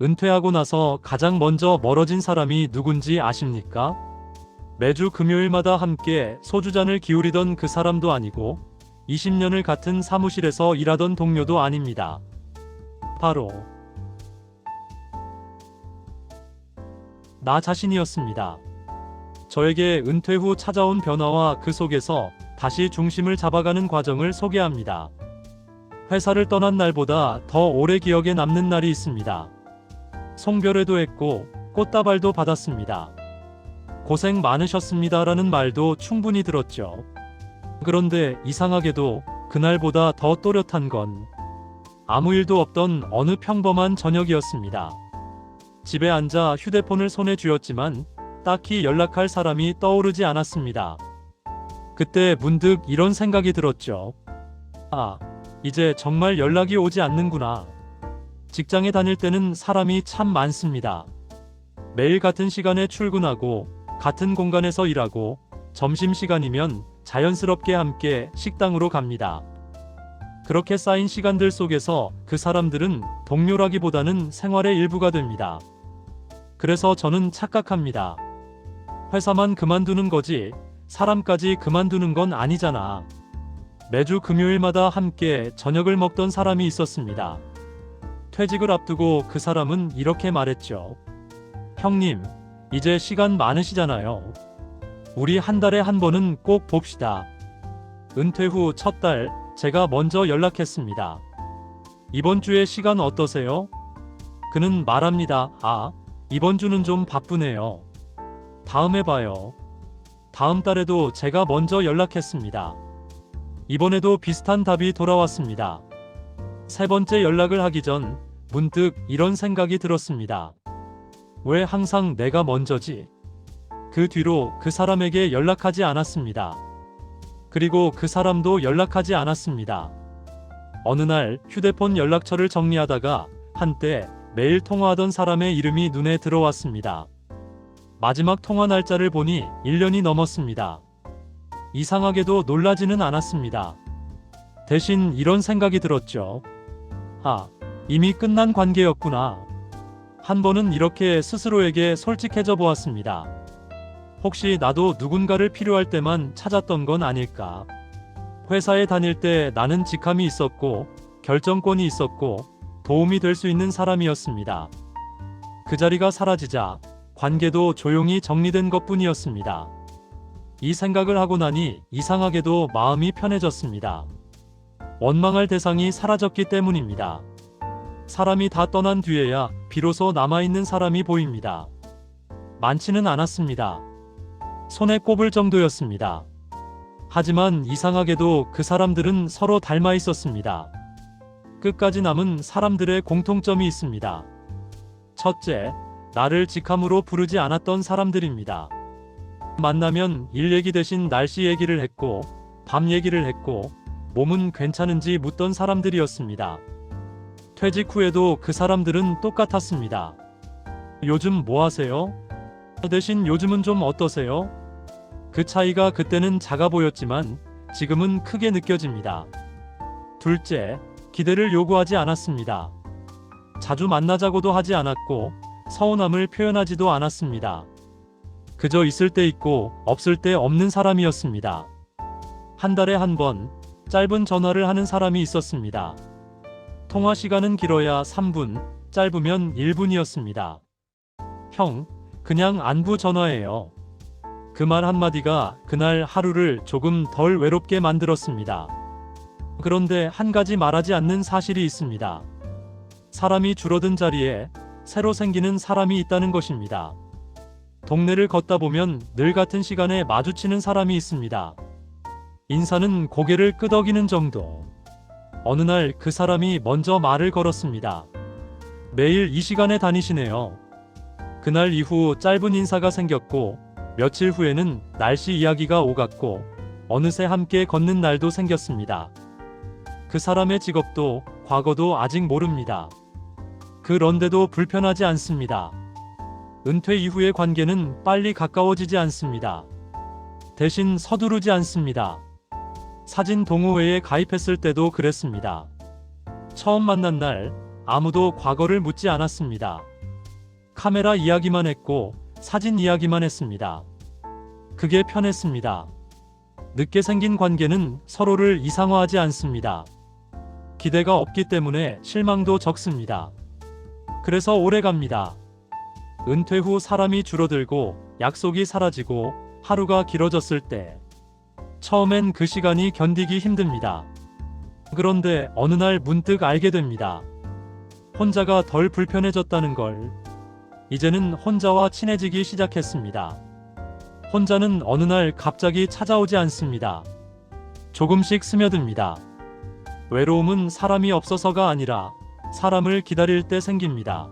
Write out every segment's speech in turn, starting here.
은퇴하고 나서 가장 먼저 멀어진 사람이 누군지 아십니까? 매주 금요일마다 함께 소주잔을 기울이던 그 사람도 아니고 20년을 같은 사무실에서 일하던 동료도 아닙니다. 바로 나 자신이었습니다. 저에게 은퇴 후 찾아온 변화와 그 속에서 다시 중심을 잡아가는 과정을 소개합니다. 회사를 떠난 날보다 더 오래 기억에 남는 날이 있습니다. 송별회도 했고 꽃다발도 받았습니다. 고생 많으셨습니다라는 말도 충분히 들었죠. 그런데 이상하게도 그날보다 더 또렷한 건 아무 일도 없던 어느 평범한 저녁이었습니다. 집에 앉아 휴대폰을 손에 쥐었지만 딱히 연락할 사람이 떠오르지 않았습니다. 그때 문득 이런 생각이 들었죠. 아, 이제 정말 연락이 오지 않는구나. 직장에 다닐 때는 사람이 참 많습니다. 매일 같은 시간에 출근하고 같은 공간에서 일하고 점심시간이면 자연스럽게 함께 식당으로 갑니다. 그렇게 쌓인 시간들 속에서 그 사람들은 동료라기보다는 생활의 일부가 됩니다. 그래서 저는 착각합니다. 회사만 그만두는 거지 사람까지 그만두는 건 아니잖아. 매주 금요일마다 함께 저녁을 먹던 사람이 있었습니다. 퇴직을 앞두고 그 사람은 이렇게 말했죠. 형님, 이제 시간 많으시잖아요. 우리 한 달에 한 번은 꼭 봅시다. 은퇴 후 첫 달 제가 먼저 연락했습니다. 이번 주에 시간 어떠세요? 그는 말합니다. 아, 이번 주는 좀 바쁘네요. 다음에 봐요. 다음 달에도 제가 먼저 연락했습니다. 이번에도 비슷한 답이 돌아왔습니다. 세 번째 연락을 하기 전 문득 이런 생각이 들었습니다. 왜 항상 내가 먼저지? 그 뒤로 그 사람에게 연락하지 않았습니다. 그리고 그 사람도 연락하지 않았습니다. 어느 날 휴대폰 연락처를 정리하다가 한때 매일 통화하던 사람의 이름이 눈에 들어왔습니다. 마지막 통화 날짜를 보니 1년이 넘었습니다. 이상하게도 놀라지는 않았습니다. 대신 이런 생각이 들었죠. 아, 이미 끝난 관계였구나. 한 번은 이렇게 스스로에게 솔직해져 보았습니다. 혹시 나도 누군가를 필요할 때만 찾았던 건 아닐까? 회사에 다닐 때 나는 직함이 있었고 결정권이 있었고 도움이 될 수 있는 사람이었습니다. 그 자리가 사라지자 관계도 조용히 정리된 것뿐이었습니다. 이 생각을 하고 나니 이상하게도 마음이 편해졌습니다. 원망할 대상이 사라졌기 때문입니다. 사람이 다 떠난 뒤에야 비로소 남아있는 사람이 보입니다. 많지는 않았습니다. 손에 꼽을 정도였습니다. 하지만 이상하게도 그 사람들은 서로 닮아 있었습니다. 끝까지 남은 사람들의 공통점이 있습니다. 첫째, 나를 직함으로 부르지 않았던 사람들입니다. 만나면 일 얘기 대신 날씨 얘기를 했고, 밤 얘기를 했고, 몸은 괜찮은지 묻던 사람들이었습니다. 퇴직 후에도 그 사람들은 똑같았습니다. 요즘 뭐 하세요? 대신 요즘은 좀 어떠세요? 그 차이가 그때는 작아 보였지만 지금은 크게 느껴집니다. 둘째, 기대를 요구하지 않았습니다. 자주 만나자고도 하지 않았고 서운함을 표현하지도 않았습니다. 그저 있을 때 있고 없을 때 없는 사람이었습니다. 한 달에 한 번 짧은 전화를 하는 사람이 있었습니다. 통화 시간은 길어야 3분, 짧으면 1분이었습니다. 형, 그냥 안부 전화예요. 그 말 한마디가 그날 하루를 조금 덜 외롭게 만들었습니다. 그런데 한 가지 말하지 않는 사실이 있습니다. 사람이 줄어든 자리에 새로 생기는 사람이 있다는 것입니다. 동네를 걷다 보면 늘 같은 시간에 마주치는 사람이 있습니다. 인사는 고개를 끄덕이는 정도. 어느 날 그 사람이 먼저 말을 걸었습니다. 매일 이 시간에 다니시네요. 그날 이후 짧은 인사가 생겼고 며칠 후에는 날씨 이야기가 오갔고 어느새 함께 걷는 날도 생겼습니다. 그 사람의 직업도 과거도 아직 모릅니다. 그런데도 불편하지 않습니다. 은퇴 이후의 관계는 빨리 가까워지지 않습니다. 대신 서두르지 않습니다. 사진 동호회에 가입했을 때도 그랬습니다. 처음 만난 날 아무도 과거를 묻지 않았습니다. 카메라 이야기만 했고 사진 이야기만 했습니다. 그게 편했습니다. 늦게 생긴 관계는 서로를 이상화하지 않습니다. 기대가 없기 때문에 실망도 적습니다. 그래서 오래 갑니다. 은퇴 후 사람이 줄어들고 약속이 사라지고 하루가 길어졌을 때 처음엔 그 시간이 견디기 힘듭니다. 그런데 어느 날 문득 알게 됩니다. 혼자가 덜 불편해졌다는 걸. 이제는 혼자와 친해지기 시작했습니다. 혼자는 어느 날 갑자기 찾아오지 않습니다. 조금씩 스며듭니다. 외로움은 사람이 없어서가 아니라 사람을 기다릴 때 생깁니다.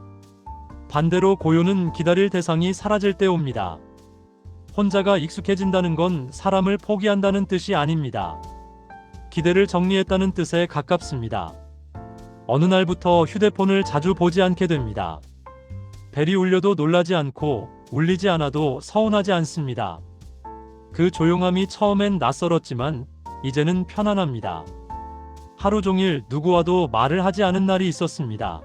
반대로 고요는 기다릴 대상이 사라질 때 옵니다. 혼자가 익숙해진다는 건 사람을 포기한다는 뜻이 아닙니다. 기대를 정리했다는 뜻에 가깝습니다. 어느 날부터 휴대폰을 자주 보지 않게 됩니다. 벨이 울려도 놀라지 않고 울리지 않아도 서운하지 않습니다. 그 조용함이 처음엔 낯설었지만 이제는 편안합니다. 하루 종일 누구와도 말을 하지 않은 날이 있었습니다.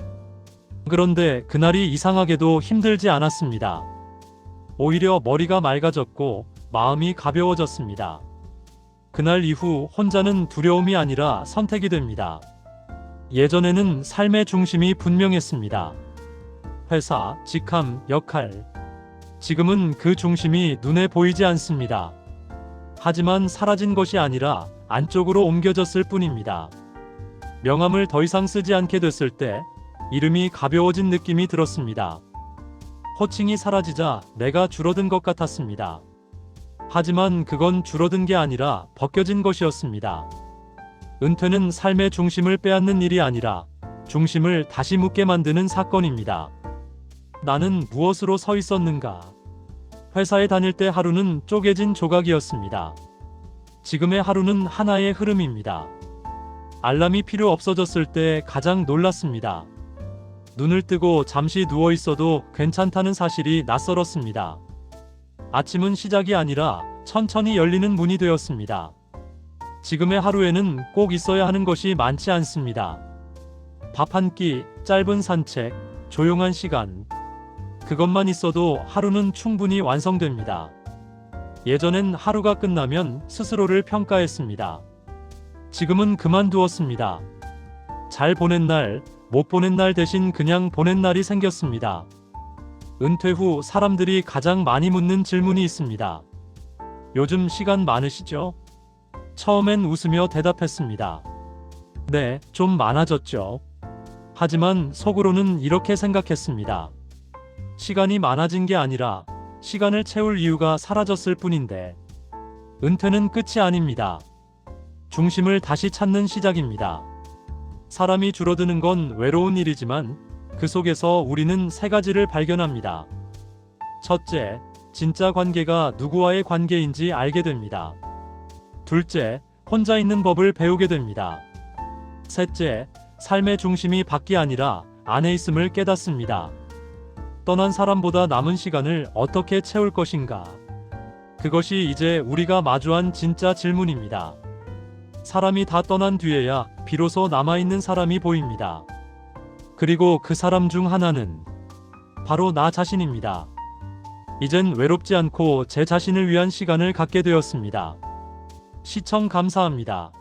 그런데 그날이 이상하게도 힘들지 않았습니다. 오히려 머리가 맑아졌고 마음이 가벼워졌습니다. 그날 이후 혼자는 두려움이 아니라 선택이 됩니다. 예전에는 삶의 중심이 분명했습니다. 회사, 직함, 역할. 지금은 그 중심이 눈에 보이지 않습니다. 하지만 사라진 것이 아니라 안쪽으로 옮겨졌을 뿐입니다. 명함을 더 이상 쓰지 않게 됐을 때 이름이 가벼워진 느낌이 들었습니다. 호칭이 사라지자 내가 줄어든 것 같았습니다. 하지만 그건 줄어든 게 아니라 벗겨진 것이었습니다. 은퇴는 삶의 중심을 빼앗는 일이 아니라 중심을 다시 묻게 만드는 사건입니다. 나는 무엇으로 서 있었는가? 회사에 다닐 때 하루는 쪼개진 조각이었습니다. 지금의 하루는 하나의 흐름입니다. 알람이 필요 없어졌을 때 가장 놀랐습니다. 눈을 뜨고 잠시 누워 있어도 괜찮다는 사실이 낯설었습니다. 아침은 시작이 아니라 천천히 열리는 문이 되었습니다. 지금의 하루에는 꼭 있어야 하는 것이 많지 않습니다. 밥 한 끼, 짧은 산책, 조용한 시간. 그것만 있어도 하루는 충분히 완성됩니다. 예전엔 하루가 끝나면 스스로를 평가했습니다. 지금은 그만두었습니다. 잘 보낸 날, 못 보낸 날 대신 그냥 보낸 날이 생겼습니다. 은퇴 후 사람들이 가장 많이 묻는 질문이 있습니다. 요즘 시간 많으시죠? 처음엔 웃으며 대답했습니다. 네, 좀 많아졌죠. 하지만 속으로는 이렇게 생각했습니다. 시간이 많아진 게 아니라 시간을 채울 이유가 사라졌을 뿐인데. 은퇴는 끝이 아닙니다. 중심을 다시 찾는 시작입니다. 사람이 줄어드는 건 외로운 일이지만 그 속에서 우리는 세 가지를 발견합니다. 첫째, 진짜 관계가 누구와의 관계인지 알게 됩니다. 둘째, 혼자 있는 법을 배우게 됩니다. 셋째, 삶의 중심이 밖이 아니라 안에 있음을 깨닫습니다. 떠난 사람보다 남은 시간을 어떻게 채울 것인가? 그것이 이제 우리가 마주한 진짜 질문입니다. 사람이 다 떠난 뒤에야 비로소 남아있는 사람이 보입니다. 그리고 그 사람 중 하나는 바로 나 자신입니다. 이젠 외롭지 않고 제 자신을 위한 시간을 갖게 되었습니다. 시청 감사합니다.